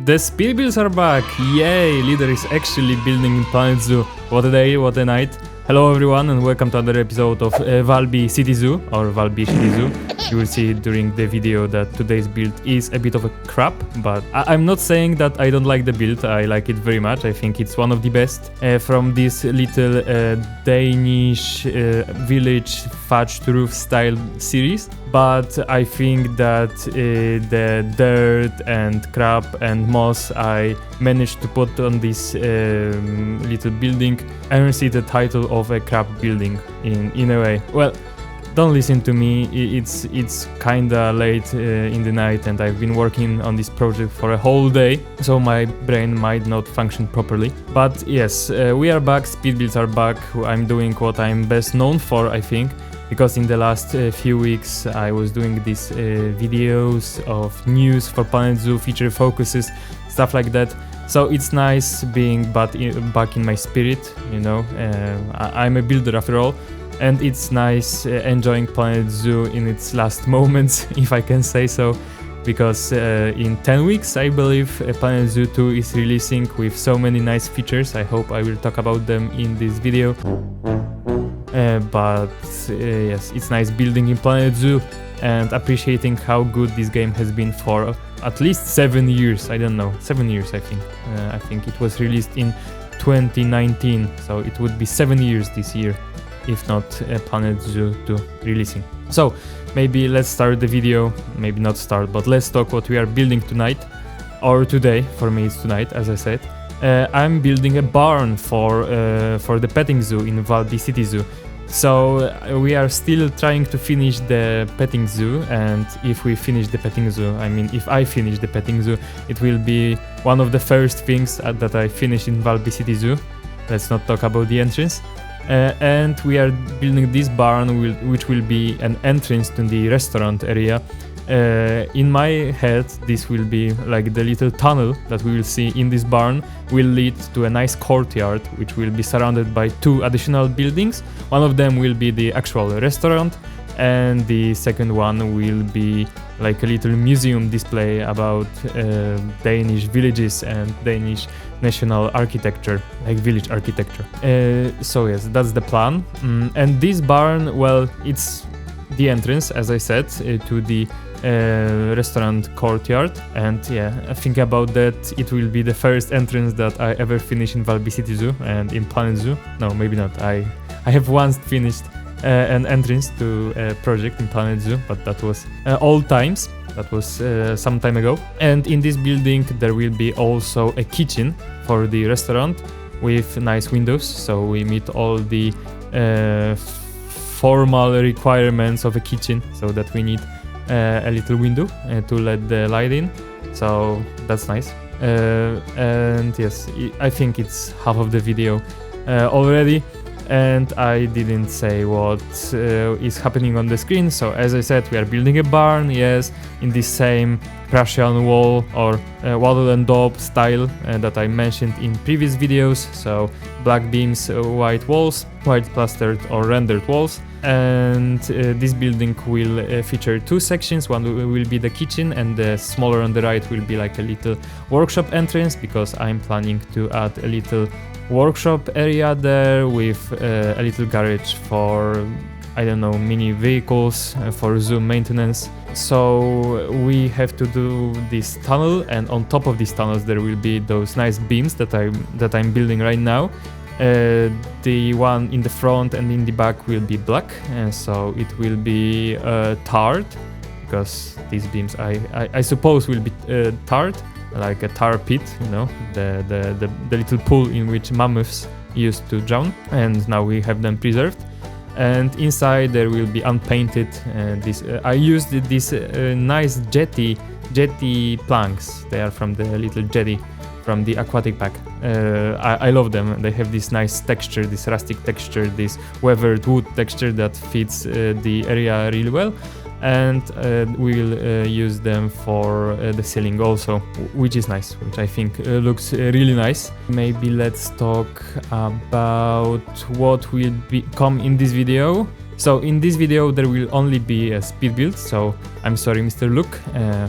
The Speedbuilds are back! Yay! Leader is actually building in Planet Zoo. What a day, what a night. Hello everyone and welcome to another episode of Valby City Zoo, or Valby City Zoo. You will see during the video that today's build is a bit of a crap, but I'm not saying that I don't like the build. I like it very much. I think it's one of the best from this little Danish village thatched roof style series. But I think that the dirt and crap and moss I managed to put on this little building earns it the title of a crap building in a way. Well, don't listen to me, it's kinda late in the night and I've been working on this project for a whole day, so my brain might not function properly. But yes, we are back, Speedbuilds are back. I'm doing what I'm best known for, I think. Because in the last few weeks I was doing these videos of news for Planet Zoo, feature focuses, stuff like that. So it's nice being back in my spirit, you know. I'm a builder after all, and it's nice enjoying Planet Zoo in its last moments, if I can say so. Because in 10 weeks, I believe, Planet Zoo 2 is releasing with so many nice features. I hope I will talk about them in this video. But yes, it's nice building in Planet Zoo and appreciating how good this game has been for at least 7 years. I don't know, 7 years I think. I think it was released in 2019, so it would be 7 years this year, if not Planet Zoo 2 releasing. So maybe let's start the video, maybe not start, but let's talk what we are building tonight, or today. For me it's tonight, as I said. I'm building a barn for the petting zoo in Valby City Zoo. So we are still trying to finish the petting zoo, and if we finish the petting zoo, I mean if I finish the petting zoo, it will be one of the first things that I finish in Valby City Zoo. Let's not talk about the entrance. And we are building this barn which will be an entrance to the restaurant area. In my head, this will be like the little tunnel that we will see in this barn will lead to a nice courtyard which will be surrounded by 2 additional buildings. One of them will be the actual restaurant, and the second one will be like a little museum display about Danish villages and Danish national architecture, like village architecture. So yes, that's the plan. And this barn, well, it's the entrance, as I said, to the Restaurant Courtyard, and yeah, I think about that it will be the first entrance that I ever finish in Valby City Zoo and in Planet Zoo. No, maybe not. I have once finished an entrance to a project in Planet Zoo, but that was old times. That was some time ago. And in this building there will be also a kitchen for the restaurant with nice windows, so we meet all the formal requirements of a kitchen, so that we need a little window to let the light in, so that's nice. And yes, I think it's half of the video already, and I didn't say what is happening on the screen. So as I said, we are building a barn, yes, in this same Prussian wall or wattle and daub style that I mentioned in previous videos. So black beams, white walls, white plastered or rendered walls. And this building will feature 2 sections. One will be the kitchen, and the smaller on the right will be like a little workshop entrance, because I'm planning to add a little workshop area there with a little garage for, I don't know, mini vehicles for zoo maintenance. So we have to do this tunnel, and on top of these tunnels there will be those nice beams that I'm building right now. The one in the front and in the back will be black, and so it will be tarred, because these beams I suppose will be tarred, like a tar pit, you know, the little pool in which mammoths used to drown, and now we have them preserved. And inside there will be unpainted. I used these nice jetty planks. They are from the little jetty from the aquatic pack. I love them. They have this nice texture, this rustic texture, this weathered wood texture that fits the area really well. And we will use them for the ceiling also, which is nice, which I think looks really nice. Maybe let's talk about what will come in this video. So in this video there will only be a speed build, so I'm sorry Mr. Luke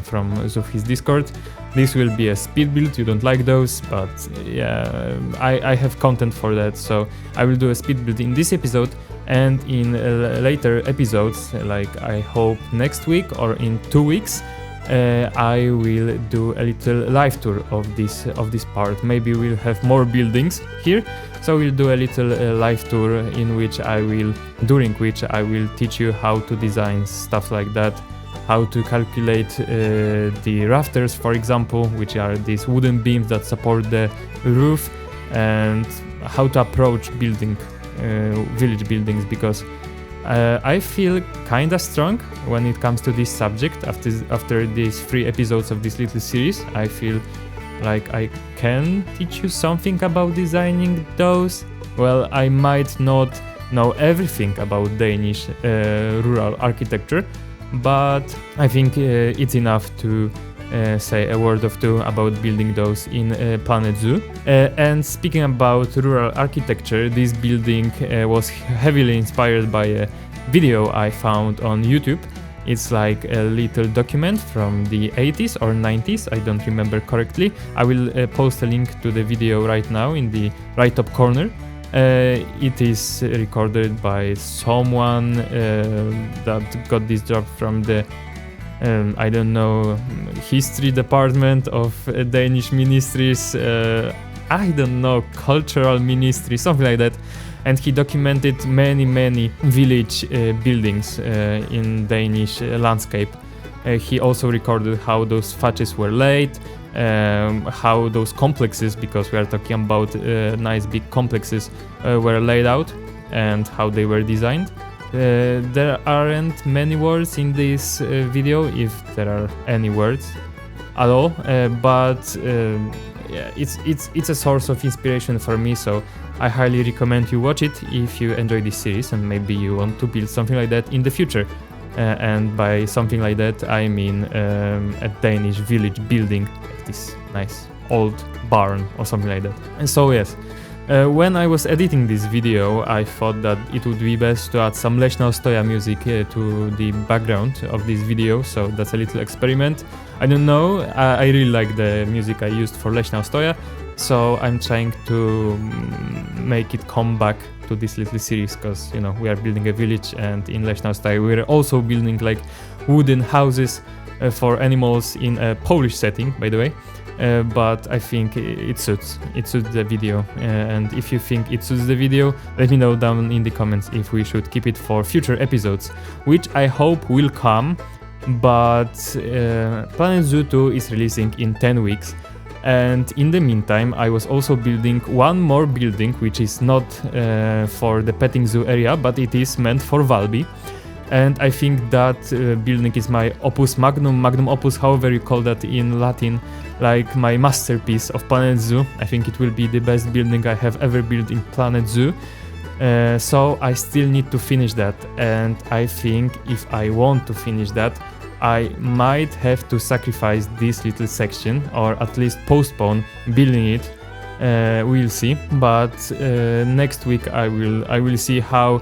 from Zofis Discord. This will be a speed build, you don't like those, but yeah, I have content for that, so I will do a speed build in this episode, and in later episodes, like I hope next week or in 2 weeks, I will do a little live tour of this part. Maybe we'll have more buildings here, so we'll do a little live tour during which I will teach you how to design stuff like that, how to calculate the rafters, for example, which are these wooden beams that support the roof, and how to approach building village buildings, because I feel kinda strong when it comes to this subject. After these 3 episodes of this little series, I feel like I can teach you something about designing those. Well, I might not know everything about Danish rural architecture, but I think it's enough to say a word or two about building those in Planet Zoo. And speaking about rural architecture, this building was heavily inspired by a video I found on YouTube. It's like a little document from the 80s or 90s, I don't remember correctly. I will post a link to the video right now in the right top corner. It is recorded by someone that got this job from the I don't know, history department of Danish ministries, I don't know, cultural ministry, something like that. And he documented many village buildings in Danish landscape. He also recorded how those thatches were laid, how those complexes, because we are talking about nice big complexes, were laid out, and how they were designed. There aren't many words in this video, if there are any words at all, but yeah, it's a source of inspiration for me, so I highly recommend you watch it if you enjoy this series and maybe you want to build something like that in the future. And by something like that, I mean a Danish village building, like this nice old barn or something like that. And so yes, when I was editing this video, I thought that it would be best to add some Leśna Ostoja music to the background of this video, so that's a little experiment. I don't know, I really like the music I used for Leśna Ostoja, so I'm trying to make it come back to this little series, because, you know, we are building a village, and in Leśna Ostoja we're also building like wooden houses for animals in a Polish setting, by the way. But I think it suits the video, and if you think it suits the video, let me know down in the comments if we should keep it for future episodes, which I hope will come, but Planet Zoo 2 is releasing in 10 weeks, and in the meantime I was also building one more building, which is not for the petting zoo area, but it is meant for Valby. And I think that building is my opus magnum opus, however you call that in Latin, like my masterpiece of Planet Zoo. I think it will be the best building I have ever built in Planet Zoo. So I still need to finish that, and I think if I want to finish that, I might have to sacrifice this little section, or at least postpone building it. We'll see, but next week I will see how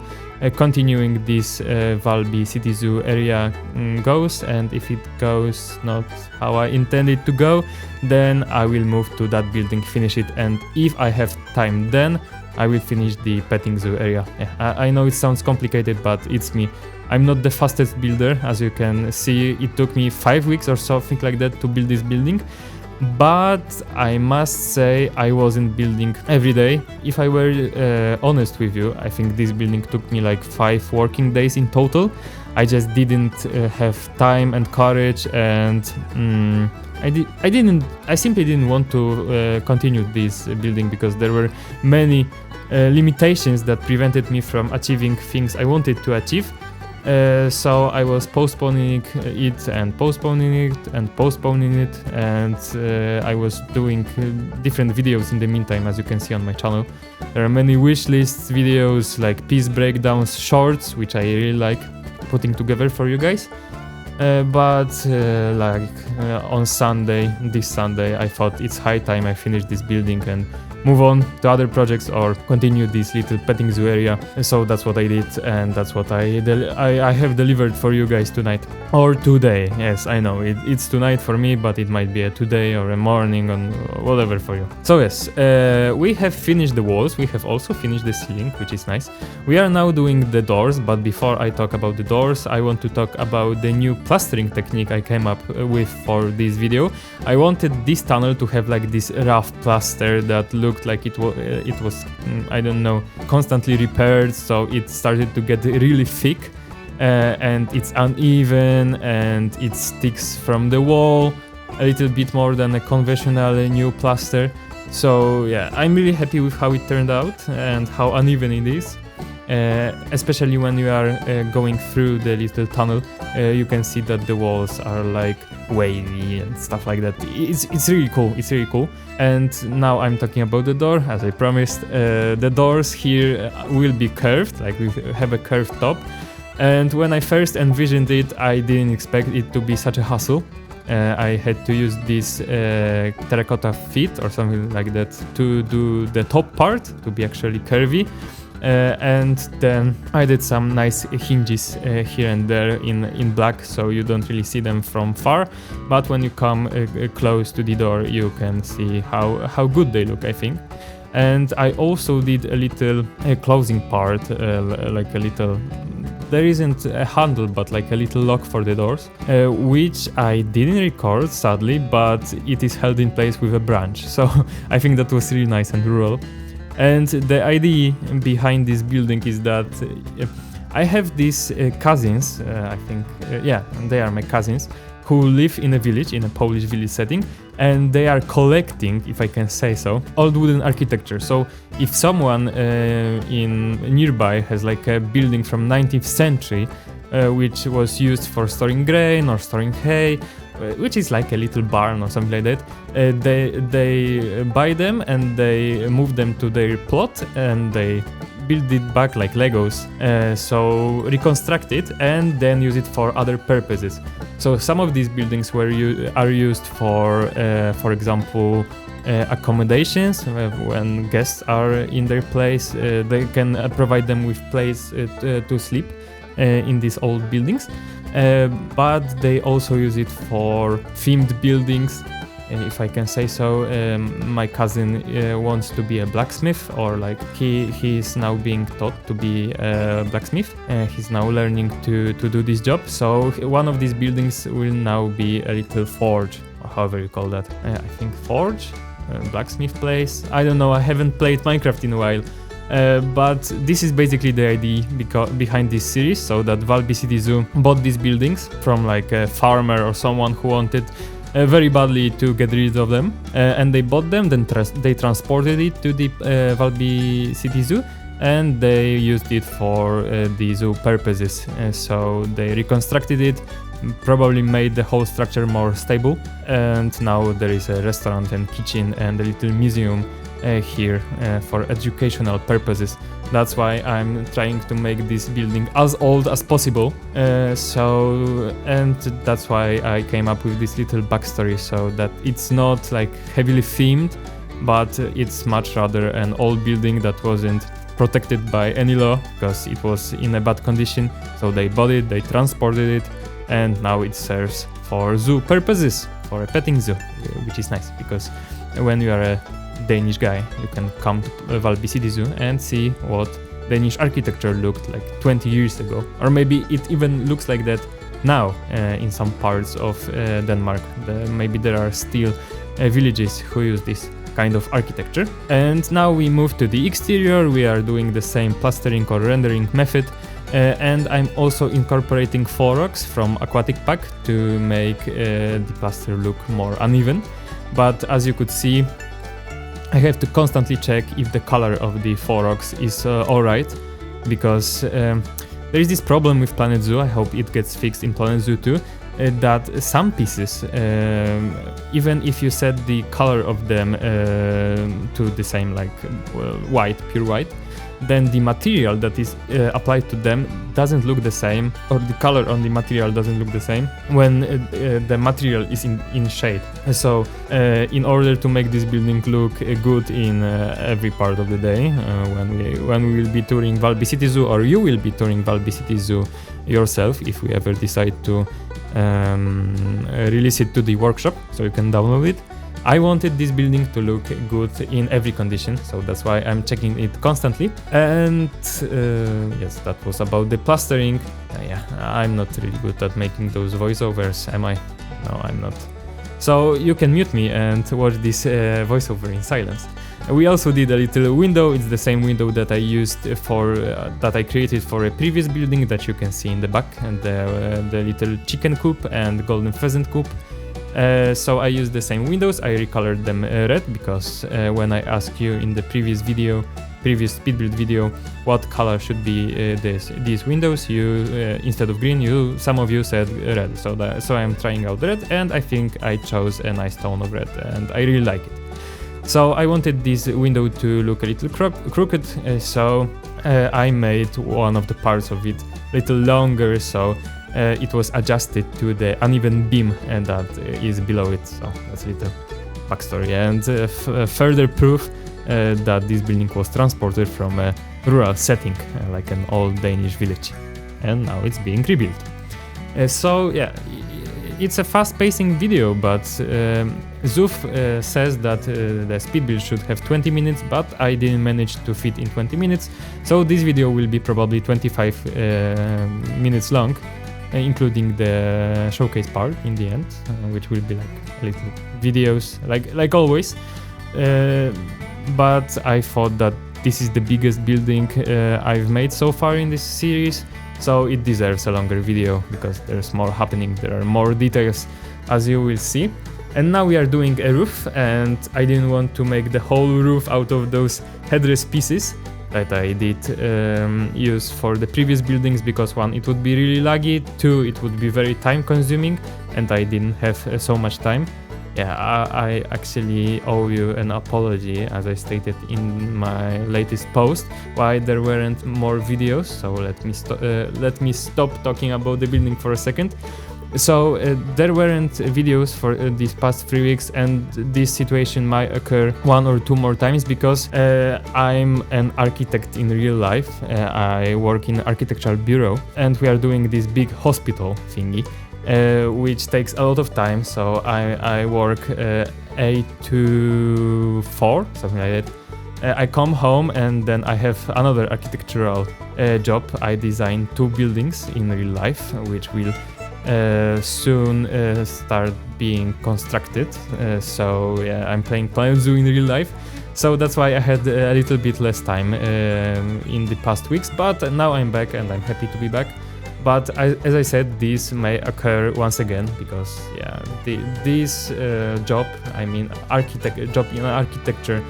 continuing this Valby City Zoo area goes, and if it goes not how I intended to go, then I will move to that building, finish it, and if I have time then I will finish the petting zoo area. Yeah, I know it sounds complicated, but it's me. I'm not the fastest builder, as you can see. It took me 5 weeks or something like that to build this building. But I must say I wasn't building every day. If I were honest with you, I think this building took me like 5 working days in total. I just didn't have time and courage, and I simply didn't want to continue this building, because there were many limitations that prevented me from achieving things I wanted to achieve. So I was postponing it and postponing it and postponing it, and I was doing different videos in the meantime, as you can see on my channel. There are many wishlist videos, like piece breakdowns, shorts, which I really like putting together for you guys. But on this Sunday, I thought it's high time I finish this building, and move on to other projects or continue this little petting zoo area. So that's what I did, and that's what I have delivered for you guys tonight. Or today. Yes, I know it's tonight for me, but it might be a today or a morning or whatever for you. So yes, we have finished the walls. We have also finished the ceiling, which is nice. We are now doing the doors, but before I talk about the doors, I want to talk about the new plastering technique I came up with for this video. I wanted this tunnel to have like this rough plaster that looked like it was I don't know, constantly repaired, so it started to get really thick, and it's uneven and it sticks from the wall a little bit more than a conventional new plaster. So yeah, I'm really happy with how it turned out and how uneven it is. Especially when you are going through the little tunnel, you can see that the walls are like wavy and stuff like that. It's really cool. It's really cool. And now I'm talking about the door, as I promised. The doors here will be curved, like we have a curved top. And when I first envisioned it, I didn't expect it to be such a hassle. I had to use this terracotta feet or something like that to do the top part to be actually curvy. And then I did some nice hinges here and there in black, so you don't really see them from far, but when you come close to the door you can see how good they look, I think. And I also did a little closing part, like a little, there isn't a handle but like a little lock for the doors, which I didn't record sadly, but it is held in place with a branch, so I think that was really nice and rural. And the idea behind this building is that I have these cousins, I think, yeah, they are my cousins, who live in a village, in a Polish village setting, and they are collecting, if I can say so, old wooden architecture. So if someone in nearby has like a building from 19th century, which was used for storing grain or storing hay, which is like a little barn or something like that, they buy them and they move them to their plot and they build it back like Legos, so reconstruct it and then use it for other purposes. So some of these buildings are used for example, accommodations. When guests are in their place, they can provide them with place to sleep in these old buildings. But they also use it for themed buildings, if I can say so. My cousin wants to be a blacksmith, or like he is now being taught to be a blacksmith. He's now learning to do this job, so one of these buildings will now be a little forge, or however you call that. I think forge, blacksmith place, I don't know, I haven't played Minecraft in a while. But this is basically the idea behind this series, so that Valby City Zoo bought these buildings from like a farmer or someone who wanted very badly to get rid of them, and they bought them, then they transported it to the Valby City Zoo, and they used it for the zoo purposes. So they reconstructed it, probably made the whole structure more stable, and now there is a restaurant and kitchen and a little museum here for educational purposes. That's why I'm trying to make this building as old as possible. And that's why I came up with this little backstory, so that it's not like heavily themed, but it's much rather an old building that wasn't protected by any law because it was in a bad condition. So they bought it, they transported it, and now it serves for zoo purposes, for a petting zoo, which is nice because when you are a Danish guy, you can come to Valby City Zoo and see what Danish architecture looked like 20 years ago, or maybe it even looks like that now in some parts of Denmark. Maybe there are still villages who use this kind of architecture. And now we move to the exterior. We are doing the same plastering or rendering method, and I'm also incorporating 4 rocks from Aquatic Pack to make the plaster look more uneven. But as you could see, I have to constantly check if the color of the 4 rocks is alright, because there is this problem with Planet Zoo. I hope it gets fixed in Planet Zoo too, that some pieces, even if you set the color of them to the same, like white, pure white, then the material that is applied to them doesn't look the same, or the color on the material doesn't look the same when the material is in shade. So in order to make this building look good in every part of the day, when we will be touring Valby City Zoo, or you will be touring Valby City Zoo yourself if we ever decide to release it to the workshop so you can download it. I wanted this building to look good in every condition, so that's why I'm checking it constantly. And yes, that was about the plastering. Yeah, I'm not really good at making those voiceovers, am I? No, I'm not. So you can mute me and watch this voiceover in silence. We also did a little window. It's the same window that I used for that I created for a previous building that you can see in the back, and the little chicken coop and golden pheasant coop. So I used the same windows. I recolored them red because when I asked you in the previous Speedbuild video what color should be these windows, you instead of green, some of you said red. So I'm trying out red, and I think I chose a nice tone of red, and I really like it. So I wanted this window to look a little crooked, so I made one of the parts of it a little longer, so it was adjusted to the uneven beam and that is below it. So that's a little backstory, and further proof that this building was transported from a rural setting, like an old Danish village, and now it's being rebuilt. So yeah, it's a fast-pacing video, but Zoof says that the Speedbuild should have 20 minutes, but I didn't manage to fit in 20 minutes, so this video will be probably 25 minutes long, including the showcase part in the end, which will be like little videos, like always. But I thought that this is the biggest building I've made so far in this series, so it deserves a longer video because there's more happening, there are more details, as you will see. And now we are doing a roof, and I didn't want to make the whole roof out of those headrest pieces that I did use for the previous buildings, because one, it would be really laggy, two, it would be very time consuming, and I didn't have so much time. Yeah, I actually owe you an apology, as I stated in my latest post, why there weren't more videos, so let me stop talking about the building for a second. So there weren't videos for these past 3 weeks, and this situation might occur 1 or 2 more times because I'm an architect in real life. I work in architectural bureau, and we are doing this big hospital thingy, which takes a lot of time. So I work 8 to 4, something like that. I come home and then I have another architectural job. I design 2 buildings in real life, which will soon start being constructed. So yeah, I'm playing Planet Zoo in real life. So that's why I had a little bit less time in the past weeks, but now I'm back and I'm happy to be back. But as I said, this may occur once again because yeah, this job, I mean job in architecture,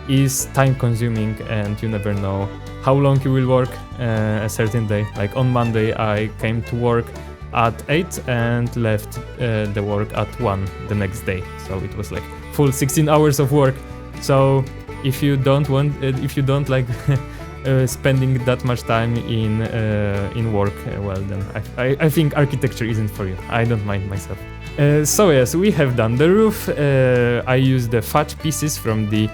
is time consuming, and you never know how long you will work a certain day. Like on Monday I came to work at 8 and left the work at 1 the next day, so it was like full 16 hours of work. So if you don't like spending that much time in work, well then I think architecture isn't for you. I don't mind myself. So yes, we have done the roof. I used the thatch pieces from the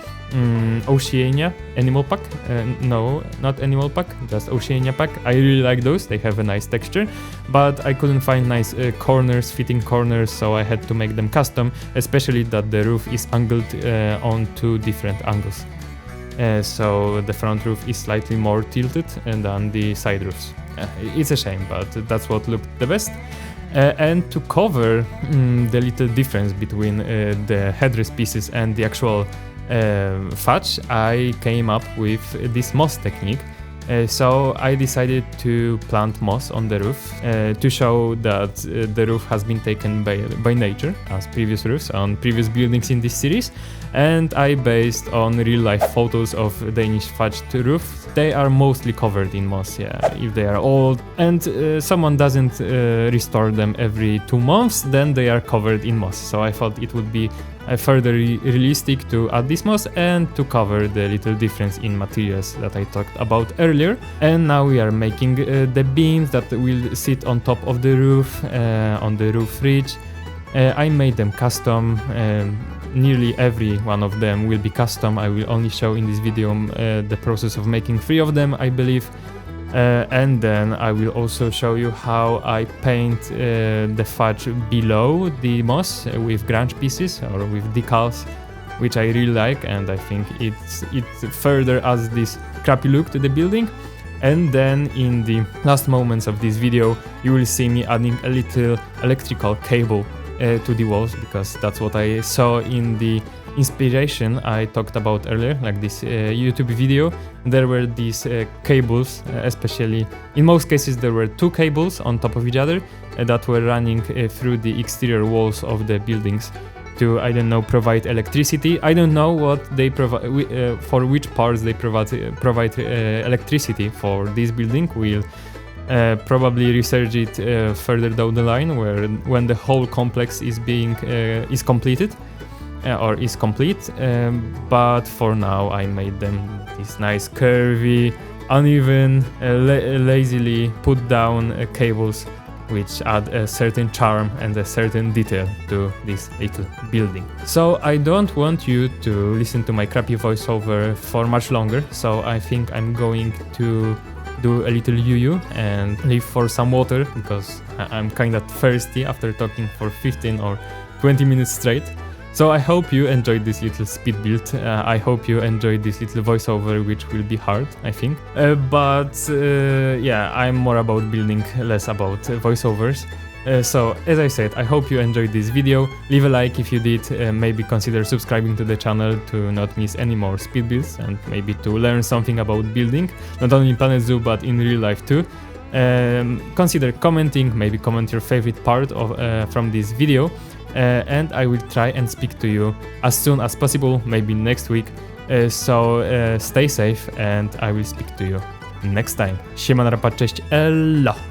Oceania animal pack. No, not animal pack, just Oceania pack. I really like those, they have a nice texture, but I couldn't find nice fitting corners, so I had to make them custom, especially that the roof is angled on 2 different angles. So the front roof is slightly more tilted than the side roofs. It's a shame, but that's what looked the best. And to cover the little difference between the headrest pieces and the actual thatch, I came up with this moss technique. So I decided to plant moss on the roof to show that the roof has been taken by nature, as previous roofs on previous buildings in this series, and I based on real life photos of Danish thatched roofs. They are mostly covered in moss, yeah, if they are old and someone doesn't restore them every 2 months, then they are covered in moss. So I thought it would be further realistic to add this moss and to cover the little difference in materials that I talked about earlier. And now we are making the beams that will sit on top of the roof, on the roof ridge. I made them custom. Nearly every one of them will be custom. I will only show in this video the process of making 3 of them, I believe. And then I will also show you how I paint the fudge below the moss with grunge pieces or with decals, which I really like, and I think it further adds this crappy look to the building. And then in the last moments of this video you will see me adding a little electrical cable to the walls, because that's what I saw in the inspiration I talked about earlier, like this YouTube video. There were these cables, especially in most cases there were 2 cables on top of each other that were running through the exterior walls of the buildings to, I don't know, provide electricity. I don't know what they provide, for which parts they provide electricity for this building. We'll probably research it further down the line, when the whole complex is completed. Or is complete, but for now I made them these nice curvy, uneven, lazily put down cables, which add a certain charm and a certain detail to this little building. So I don't want you to listen to my crappy voiceover for much longer, so I think I'm going to do a little yoo-yoo and leave for some water, because I'm kinda thirsty after talking for 15 or 20 minutes straight. So I hope you enjoyed this little speed build. I hope you enjoyed this little voiceover, which will be hard, I think. Yeah, I'm more about building, less about voiceovers. So as I said, I hope you enjoyed this video. Leave a like if you did. Maybe consider subscribing to the channel to not miss any more speed builds, and maybe to learn something about building, not only in Planet Zoo but in real life too. Consider commenting, maybe comment your favorite part from this video. And I will try and speak to you as soon as possible, maybe next week. So stay safe, and I will speak to you next time. Siema, narapa, cześć, elo!